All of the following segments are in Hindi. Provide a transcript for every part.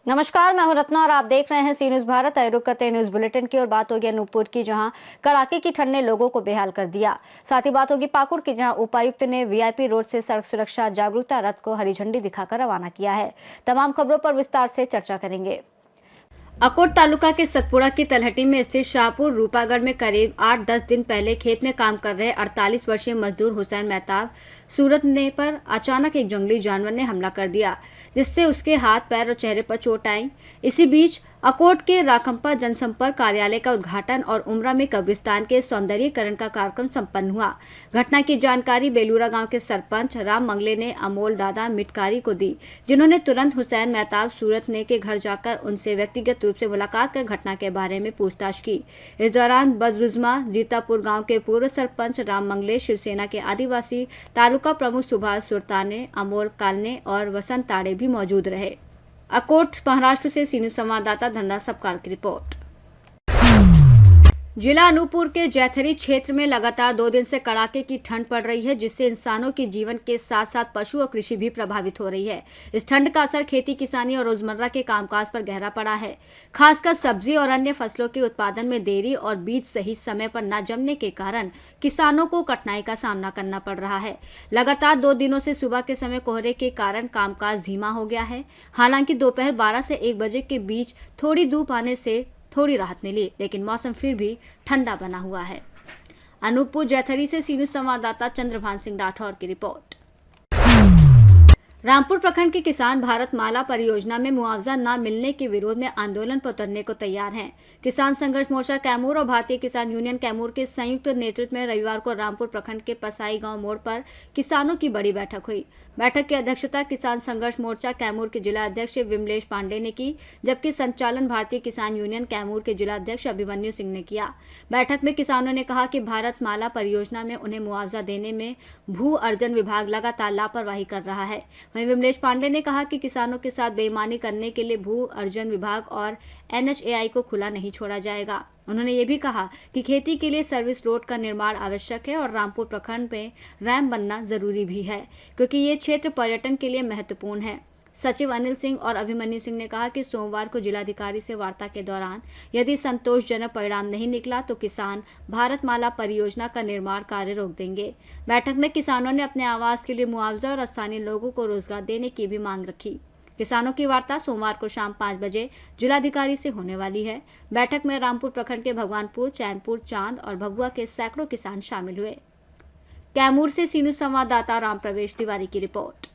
नमस्कार, मैं हूं रत्ना और आप देख रहे हैं सी न्यूज भारत। रुक करते हैं न्यूज बुलेटिन की और बात होगी अनूपपुर की, जहां कड़ाके की ठंड ने लोगों को बेहाल कर दिया। साथ ही बात होगी पाकुड़ की, जहां उपायुक्त ने वीआईपी रोड से सड़क सुरक्षा जागरूकता रथ को हरी झंडी दिखाकर रवाना किया है। तमाम खबरों पर विस्तार से चर्चा करेंगे। अकोट तालुका के सतपुड़ा की तलहटी में स्थित शाहपुर रूपागढ़ में करीब 8-10 दिन पहले खेत में काम कर रहे 48 वर्षीय मजदूर हुसैन मेहताब सूरतने पर अचानक एक जंगली जानवर ने हमला कर दिया, जिससे उसके हाथ, पैर और चेहरे पर चोट आई। इसी बीच अकोट के राखंपा जनसंपर्क कार्यालय का उद्घाटन और उमरा में कब्रिस्तान के सौंदर्यीकरण का कार्यक्रम संपन्न हुआ। घटना की जानकारी बेलूरा गांव के सरपंच राम मंगले ने अमोल दादा मिटकारी को दी, जिन्होंने तुरंत हुसैन मेहताब सूरतने के घर जाकर उनसे व्यक्तिगत रूप से मुलाकात कर घटना के बारे में पूछताछ की। इस दौरान बदरुजमा जीतापुर गाँव के पूर्व सरपंच राम मंगले, शिवसेना के आदिवासी तालुका प्रमुख सुभाष सुरताने, अमोल कालने और वसंत ताड़े भी मौजूद रहे। अकोट महाराष्ट्र से सी न्यूज संवाददाता धनराज सबकाल की रिपोर्ट। जिला अनूपपुर के जैथरी क्षेत्र में लगातार 2 दिन से कड़ाके की ठंड पड़ रही है, जिससे इंसानों के जीवन के साथ साथ पशु और कृषि भी प्रभावित हो रही है। इस ठंड का असर खेती किसानी और रोजमर्रा के कामकाज पर गहरा पड़ा है। खासकर सब्जी और अन्य फसलों के उत्पादन में देरी और बीज सही समय पर न जमने के कारण किसानों को कठिनाई का सामना करना पड़ रहा है। लगातार 2 दिनों से सुबह के समय कोहरे के कारण कामकाज धीमा हो गया है। हालांकि दोपहर 12 से 1 बजे के बीच थोड़ी धूप आने से थोड़ी राहत मिली, लेकिन मौसम फिर भी ठंडा बना हुआ है। अनूपपुर जैथरी से सी न्यूज संवाददाता चंद्रभान सिंह राठौर की रिपोर्ट। रामपुर प्रखंड के किसान भारत माला परियोजना में मुआवजा न मिलने के विरोध में आंदोलन पर उतरने को तैयार हैं। किसान संघर्ष मोर्चा कैमूर और भारतीय किसान यूनियन कैमूर के संयुक्त नेतृत्व में रविवार को रामपुर प्रखंड के पसाई गांव मोड़ पर किसानों की बड़ी बैठक हुई। बैठक की अध्यक्षता किसान संघर्ष मोर्चा कैमूर के जिला अध्यक्ष विमलेश पांडे ने की, जबकि संचालन भारतीय किसान यूनियन कैमूर के जिला अध्यक्ष अभिमन्यु सिंह ने किया। बैठक में किसानों ने कहा कि भारत माला परियोजना में उन्हें मुआवजा देने में भू अर्जन विभाग लगातार लापरवाही कर रहा है। वहीं विमलेश पांडे ने कहा कि किसानों के साथ बेईमानी करने के लिए भू अर्जन विभाग और NHAI को खुला नहीं छोड़ा जाएगा। उन्होंने ये भी कहा कि खेती के लिए सर्विस रोड का निर्माण आवश्यक है और रामपुर प्रखंड में रैंप बनना जरूरी भी है, क्योंकि ये क्षेत्र पर्यटन के लिए महत्वपूर्ण है। सचिव अनिल सिंह और अभिमन्यु सिंह ने कहा कि सोमवार को जिलाधिकारी से वार्ता के दौरान यदि संतोषजनक परिणाम नहीं निकला तो किसान भारत माला परियोजना का निर्माण कार्य रोक देंगे। बैठक में किसानों ने अपने आवास के लिए मुआवजा और स्थानीय लोगों को रोजगार देने की भी मांग रखी। किसानों की वार्ता सोमवार को शाम 5 बजे जिलाधिकारी से होने वाली है। बैठक में रामपुर प्रखंड के भगवानपुर, चैनपुर, चांद और भगुआ के सैकड़ों किसान शामिल हुए। कैमूर से सी न्यूज संवाददाता राम प्रवेश तिवारी की रिपोर्ट।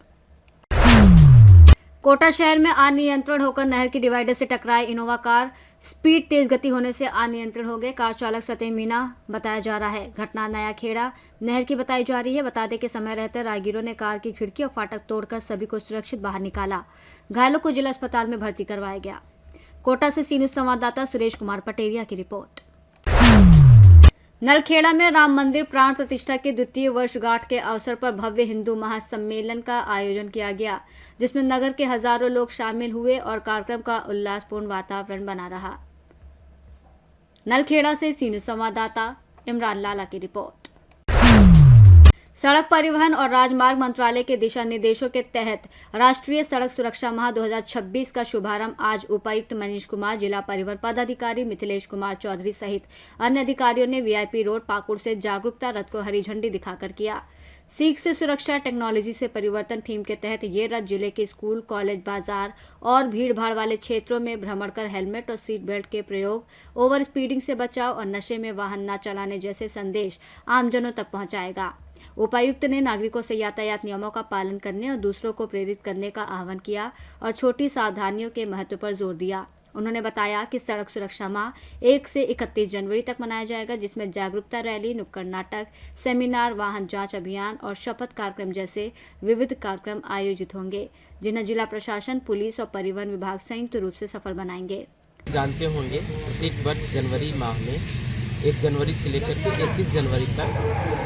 कोटा शहर में अनियंत्रण होकर नहर की डिवाइडर से टकराई इनोवा कार। स्पीड तेज गति होने से अनियंत्रण हो गए। कार चालक सतेम मीना बताया जा रहा है। घटना नया खेड़ा नहर की बताई जा रही है। बता दें कि समय रहते राहगीरों ने कार की खिड़की और फाटक तोड़कर सभी को सुरक्षित बाहर निकाला। घायलों को जिला अस्पताल में भर्ती करवाया गया। कोटा से सी न्यूज संवाददाता सुरेश कुमार पटेरिया की रिपोर्ट। नलखेड़ा में राम मंदिर प्राण प्रतिष्ठा के 2वीं वर्षगांठ के अवसर पर भव्य हिंदू महासम्मेलन का आयोजन किया गया, जिसमें नगर के हजारों लोग शामिल हुए और कार्यक्रम का उल्लासपूर्ण वातावरण बना रहा। नलखेड़ा से सी न्यूज संवाददाता इमरान लाला की रिपोर्ट। सड़क परिवहन और राजमार्ग मंत्रालय के दिशा निर्देशों के तहत राष्ट्रीय सड़क सुरक्षा माह 2026 का शुभारंभ आज उपायुक्त मनीष कुमार, जिला परिवहन पदाधिकारी मिथिलेश कुमार चौधरी सहित अन्य अधिकारियों ने वीआईपी रोड पाकुड़ से जागरूकता रथ को हरी झंडी दिखाकर किया। सीख से सुरक्षा, टेक्नोलॉजी से परिवर्तन थीम के तहत ये रथ जिले के स्कूल, कॉलेज, बाजार और भीड़ भाड़ वाले क्षेत्रों में भ्रमण कर हेलमेट और सीट बेल्ट के प्रयोग, ओवर स्पीडिंग से बचाव और नशे में वाहन न चलाने जैसे संदेश आमजनों तक पहुंचाएगा। उपायुक्त ने नागरिकों से यातायात नियमों का पालन करने और दूसरों को प्रेरित करने का आह्वान किया और छोटी सावधानियों के महत्व पर जोर दिया। उन्होंने बताया कि सड़क सुरक्षा माह 1 से 31 जनवरी तक मनाया जाएगा, जिसमें जागरूकता रैली, नुक्कड़ नाटक, सेमिनार, वाहन जांच अभियान और शपथ कार्यक्रम जैसे विविध कार्यक्रम आयोजित होंगे, जिन्हें जिला प्रशासन, पुलिस और परिवहन विभाग संयुक्त रूप से सफल बनाएंगे। जानते होंगे प्रत्येक वर्ष जनवरी माह में 1 जनवरी से लेकर के 31 जनवरी तक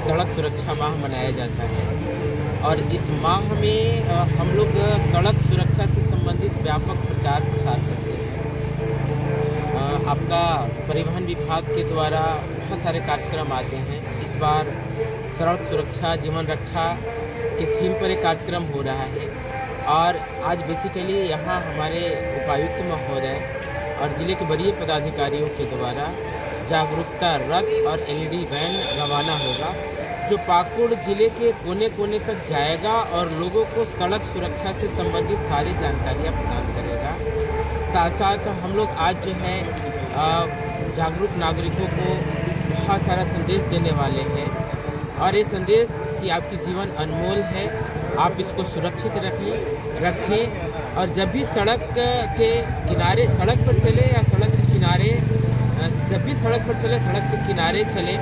सड़क सुरक्षा माह मनाया जाता है और इस माह में हम लोग सड़क सुरक्षा से संबंधित व्यापक प्रचार प्रसार करते हैं। आपका परिवहन विभाग के द्वारा बहुत सारे कार्यक्रम आते हैं। इस बार सड़क सुरक्षा जीवन रक्षा के थीम पर एक कार्यक्रम हो रहा है और आज बेसिकली यहाँ हमारे उपायुक्त महोदय और ज़िले के वरीय पदाधिकारियों के द्वारा जागरूकता रथ और एलईडी वैन रवाना होगा, जो पाकुड़ ज़िले के कोने कोने तक जाएगा और लोगों को सड़क सुरक्षा से संबंधित सारी जानकारियाँ प्रदान करेगा। साथ साथ हम लोग आज जो है जागरूक नागरिकों को बहुत सारा संदेश देने वाले हैं, और ये संदेश कि आपकी जीवन अनमोल है, आप इसको सुरक्षित रखें और जब भी सड़क के किनारे सड़क पर चले या सड़क के किनारे जब भी सड़क पर चले सड़क के किनारे चलें,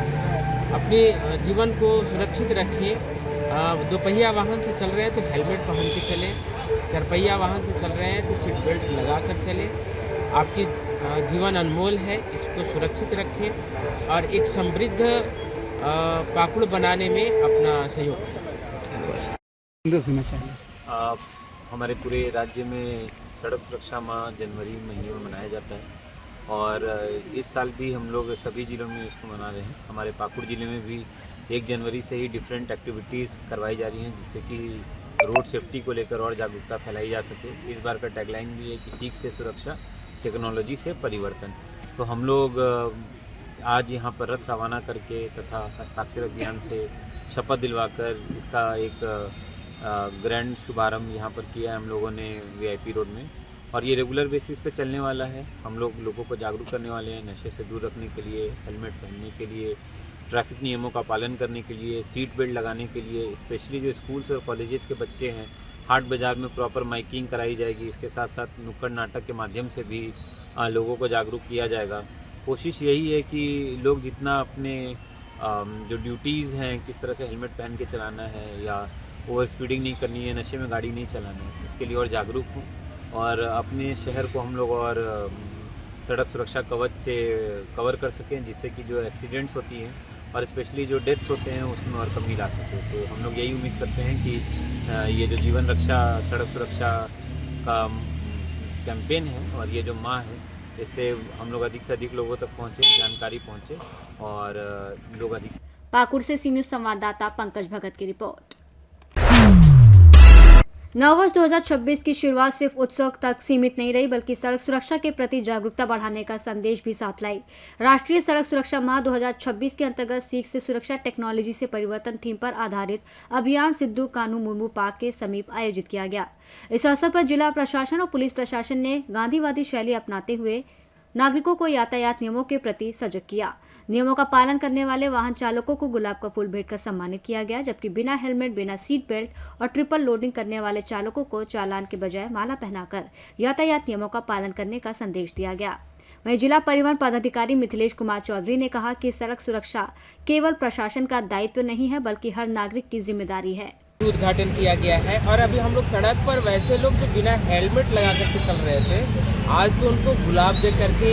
अपने जीवन को सुरक्षित रखें। दोपहिया वाहन से चल रहे हैं तो हेलमेट पहन के चलें, चारपहिया वाहन से चल रहे हैं तो सीट बेल्ट लगा कर चलें। आपकी जीवन अनमोल है, इसको सुरक्षित रखें और एक समृद्ध पाकुड़ बनाने में अपना सहयोग करें। हमारे पूरे राज्य में सड़क सुरक्षा माह जनवरी महीने में मनाया जाता है और इस साल भी हम लोग सभी ज़िलों में इसको मना रहे हैं। हमारे पाकुड़ ज़िले में भी 1 जनवरी से ही डिफरेंट एक्टिविटीज़ करवाई जा रही हैं, जिससे कि रोड सेफ्टी को लेकर और जागरूकता फैलाई जा सके। इस बार का टैगलाइन भी है कि सीख से सुरक्षा, टेक्नोलॉजी से परिवर्तन। तो हम लोग आज यहाँ पर रथ रवाना करके तथा हस्ताक्षर अभियान से शपथ दिलवाकर इसका एक ग्रैंड शुभारंभ यहाँ पर किया है हम लोगों ने वीआईपी रोड में, और ये रेगुलर बेसिस पे चलने वाला है। हम लोग लोगों को जागरूक करने वाले हैं नशे से दूर रखने के लिए, हेलमेट पहनने के लिए, ट्रैफिक नियमों का पालन करने के लिए, सीट बेल्ट लगाने के लिए। स्पेशली जो स्कूल्स और कॉलेजेस के बच्चे हैं, हाट बाज़ार में प्रॉपर माइकिंग कराई जाएगी। इसके साथ साथ नुक्कड़ नाटक के माध्यम से भी लोगों को जागरूक किया जाएगा। कोशिश यही है कि लोग जितना अपने जो ड्यूटीज़ हैं, किस तरह से हेलमेट पहन के चलाना है या ओवर स्पीडिंग नहीं करनी है, नशे में गाड़ी नहीं चलाना है, इसके लिए और जागरूक हों और अपने शहर को हम लोग और सड़क सुरक्षा कवच से कवर कर सकें, जिससे कि जो एक्सीडेंट्स होती हैं और स्पेशली जो डेथ्स होते हैं उसमें और कमी ला सकें। तो हम लोग यही उम्मीद करते हैं कि ये जो जीवन रक्षा सड़क सुरक्षा का कैंपेन है और ये जो माह है, इससे हम लोग अधिक से अधिक लोगों तक पहुँचे, जानकारी पहुँचे और लोग अधिक। पाकुड़ से सी न्यूज़ संवाददाता पंकज भगत की रिपोर्ट। नववर्ष 2026 की शुरुआत सिर्फ उत्सव तक सीमित नहीं रही, बल्कि सड़क सुरक्षा के प्रति जागरूकता बढ़ाने का संदेश भी साथ लाई। राष्ट्रीय सड़क सुरक्षा माह 2026 के अंतर्गत सीख से सुरक्षा, टेक्नोलॉजी से परिवर्तन थीम पर आधारित अभियान सिद्धू कानू मुर्मू पार्क के समीप आयोजित किया गया। इस अवसर पर जिला प्रशासन और पुलिस प्रशासन ने गांधीवादी शैली अपनाते हुए नागरिकों को यातायात नियमों के प्रति सजग किया। नियमों का पालन करने वाले वाहन चालकों को गुलाब का फूल भेंट कर सम्मानित किया गया, जबकि बिना हेलमेट, बिना सीट बेल्ट और ट्रिपल लोडिंग करने वाले चालकों को चालान के बजाय माला पहनाकर यातायात नियमों का पालन करने का संदेश दिया गया। वहीं जिला परिवहन पदाधिकारी मिथिलेश कुमार चौधरी ने कहा कि सड़क सुरक्षा केवल प्रशासन का दायित्व नहीं है, बल्कि हर नागरिक की जिम्मेदारी है। उद्घाटन किया गया है और अभी हम लोग सड़क पर वैसे लोग जो बिना हेलमेट लगा करके चल रहे थे, आज तो उनको गुलाब दे करके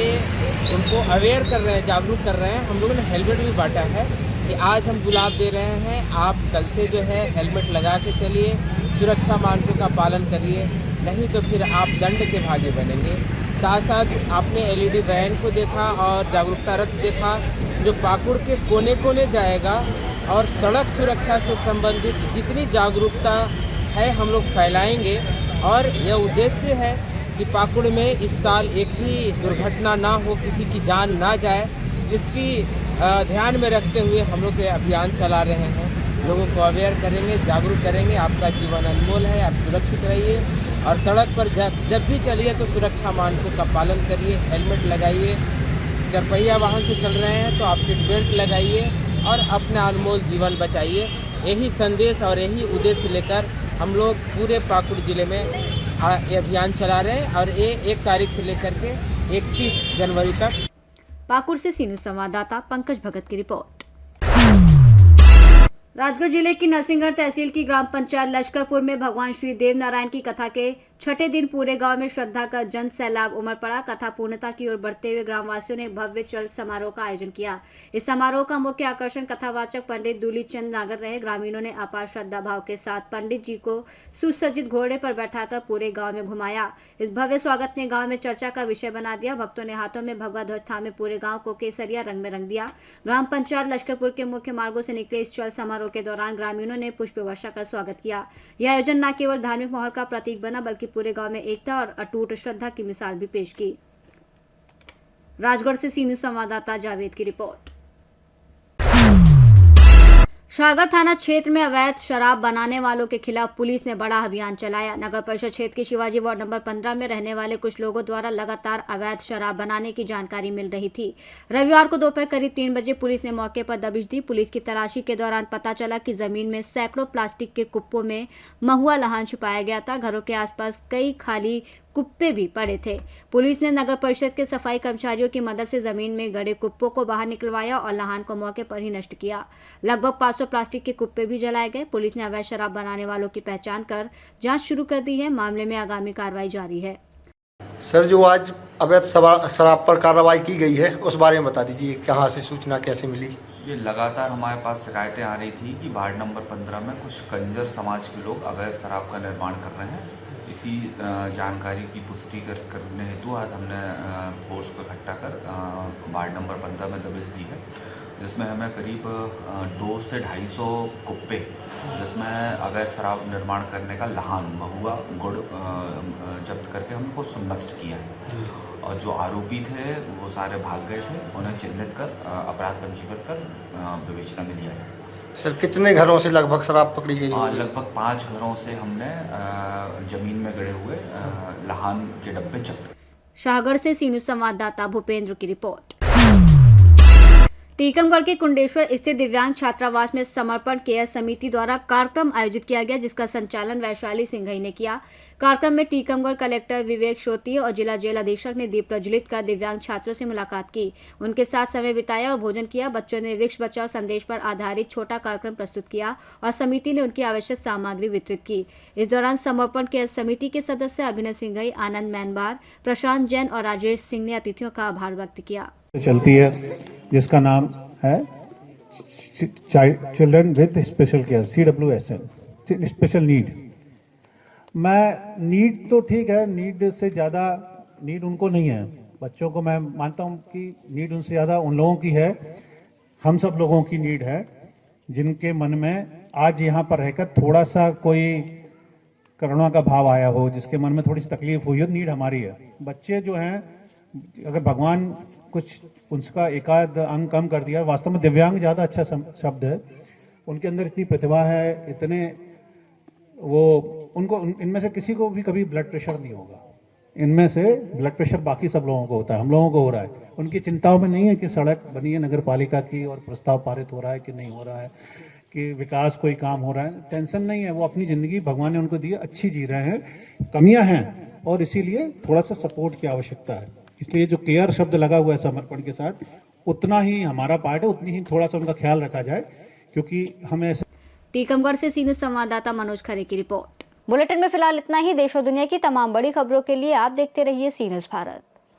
उनको अवेयर कर रहे हैं, जागरूक कर रहे हैं। हम लोगों ने हेलमेट भी बांटा है कि आज हम गुलाब दे रहे हैं, आप कल से जो है हेलमेट लगा के चलिए, सुरक्षा मानकों का पालन करिए, नहीं तो फिर आप दंड के भागी बनेंगे। साथ साथ आपने एलईडी वैन को देखा और जागरूकता रथ देखा, जो पाकुड़ के कोने कोने जाएगा और सड़क सुरक्षा से संबंधित जितनी जागरूकता है हम लोग फैलाएंगे। और यह उद्देश्य है कि पाकुड़ में इस साल एक भी दुर्घटना ना हो, किसी की जान ना जाए, इसकी ध्यान में रखते हुए हम लोग ये अभियान चला रहे हैं। लोगों को अवेयर करेंगे, जागरूक करेंगे। आपका जीवन अनमोल है, आप सुरक्षित रहिए और सड़क पर जब भी चलिए तो सुरक्षा मानकों का पालन करिए, हेलमेट लगाइए। चारपहिया वाहन से चल रहे हैं तो आप सीट बेल्ट लगाइए और अपना अनमोल जीवन बचाइए। यही संदेश और यही उद्देश्य लेकर हम लोग पूरे पाकुड़ जिले में ये अभियान चला रहे हैं और ये 1 तारीख से लेकर के 31 जनवरी तक। पाकुड़ से सी न्यूज़ संवाददाता पंकज भगत की रिपोर्ट। राजगढ़ जिले की नरसिंहगढ़ तहसील की ग्राम पंचायत लश्करपुर में भगवान श्री देव नारायण की कथा के छठे दिन पूरे गांव में श्रद्धा का जन सैलाब उमड़ पड़ा। कथा पूर्णता की ओर बढ़ते हुए ग्रामवासियों ने भव्य चल समारोह का आयोजन किया। इस समारोह का मुख्य आकर्षण कथावाचक पंडित दूली चंद नागर रहे। ग्रामीणों ने अपार श्रद्धा भाव के साथ पंडित जी को सुसज्जित घोड़े पर बैठाकर पूरे गांव में घुमाया। इस भव्य स्वागत ने गांव में चर्चा का विषय बना दिया। भक्तों ने हाथों में भगवा ध्वज थामे पूरे गांव को केसरिया रंग में रंग दिया। ग्राम पंचायत लश्करपुर के मुख्य मार्गों से निकले इस चल समारोह के दौरान ग्रामीणों ने पुष्प वर्षा कर स्वागत किया। यह आयोजन न केवल धार्मिक माहौल का प्रतीक बना बल्कि पूरे गांव में एकता और अटूट श्रद्धा की मिसाल भी पेश की। राजगढ़ से सी न्यूज़ संवाददाता जावेद की रिपोर्ट। शाहगढ़ थाना क्षेत्र में अवैध शराब बनाने वालों के खिलाफ पुलिस ने बड़ा अभियान चलाया। नगर परिषद क्षेत्र के शिवाजी वार्ड नंबर 15 में रहने वाले कुछ लोगों द्वारा लगातार अवैध शराब बनाने की जानकारी मिल रही थी। रविवार को दोपहर करीब 3 बजे पुलिस ने मौके पर दबिश दी। पुलिस की तलाशी के दौरान पता चला कि जमीन में सैकड़ों प्लास्टिक के कुप्पों में महुआ लहान छुपाया गया था। घरों के आसपास कई खाली कुप्पे भी पड़े थे। पुलिस ने नगर परिषद के सफाई कर्मचारियों की मदद से जमीन में गड़े कुप्पों को बाहर निकलवाया और लहान को मौके पर ही नष्ट किया। लगभग 500 प्लास्टिक के कुप्पे भी जलाए गए। पुलिस ने अवैध शराब बनाने वालों की पहचान कर जांच शुरू कर दी है। मामले में आगामी कार्रवाई जारी है। सर, जो आज अवैध शराब पर कार्रवाई की गई है उस बारे में बता दीजिए, कहाँ से सूचना कैसे मिली? ये लगातार हमारे पास शिकायतें आ रही थी कि वार्ड नंबर 15 में कुछ कंजर समाज के लोग अवैध शराब का निर्माण कर रहे हैं। इसी जानकारी की पुष्टि करने हेतु आज हमने फोर्स को इकट्ठा कर वार्ड नंबर 15 में दबिश दी है, जिसमें हमें करीब 200 से 250 कुप्पे, जिसमें अवैध शराब निर्माण करने का लहान, महुआ, गुड़ जब्त करके हमको नष्ट किया है। और जो आरोपी थे वो सारे भाग गए थे। उन्हें चिन्हित कर अपराध पंजीबद्ध कर विवेचना में दिया है। सर, कितने घरों से लगभग शराब पकड़ी गई? लगभग 5 घरों से हमने जमीन में गड़े हुए लहान के डब्बे जब्त। शाहगढ़ से सी न्यूज़ संवाददाता भूपेंद्र की रिपोर्ट। टीकमगढ़ के कुंडेश्वर स्थित दिव्यांग छात्रावास में समर्पण केयर समिति द्वारा कार्यक्रम आयोजित किया गया, जिसका संचालन वैशाली सिंघई ने किया। कार्यक्रम में टीकमगढ़ कलेक्टर विवेक श्रोती और जिला जेल अधीक्षक ने दीप प्रज्वलित कर दिव्यांग छात्रों से मुलाकात की, उनके साथ समय बिताया और भोजन किया। बच्चों ने वृक्ष बचाओ संदेश पर आधारित छोटा कार्यक्रम प्रस्तुत किया और समिति ने उनकी आवश्यक सामग्री वितरित की। इस दौरान समर्पण केयर समिति के सदस्य अभिनय सिंघई, आनंद मैनबार, प्रशांत जैन और राजेश सिंह ने अतिथियों का आभार व्यक्त किया। चलती है जिसका नाम है children with special care, CWSL, special need. Need तो ठीक है, नीड से ज़्यादा नीड उनको नहीं है। बच्चों को मैं मानता हूँ कि नीड उनसे ज़्यादा उन लोगों की है, हम सब लोगों की नीड है, जिनके मन में आज यहाँ पर रहकर थोड़ा सा कोई करुणा का भाव आया हो, जिसके मन में थोड़ी सी तकलीफ हुई हो। नीड हमारी है। बच्चे जो हैं, अगर भगवान कुछ उसका एकाध अंग कम कर दिया, वास्तव में दिव्यांग ज़्यादा अच्छा शब्द है, उनके अंदर इतनी प्रतिभा है, इतने वो उनको इनमें से किसी को भी कभी ब्लड प्रेशर नहीं होगा। इनमें से ब्लड प्रेशर बाकी सब लोगों को होता है, हम लोगों को हो रहा है। उनकी चिंताओं में नहीं है कि सड़क बनी है नगर पालिका की और प्रस्ताव पारित हो रहा है कि नहीं हो रहा है, कि विकास कोई काम हो रहा है, टेंशन नहीं है। वो अपनी ज़िंदगी भगवान ने उनको दी, अच्छी जी रहे हैं। कमियां हैं और इसीलिए थोड़ा सा सपोर्ट की आवश्यकता है। इसलिए जो केयर शब्द लगा हुआ है समर्पण के साथ, उतना ही हमारा पार्ट है, उतनी ही थोड़ा सा उनका ख्याल रखा जाए, क्योंकि हमें। टीकमगढ़ से सी न्यूज़ संवाददाता मनोज खरे की रिपोर्ट। बुलेटिन में फिलहाल इतना ही। देश और दुनिया की तमाम बड़ी खबरों के लिए आप देखते रहिए सी न्यूज़ भारत।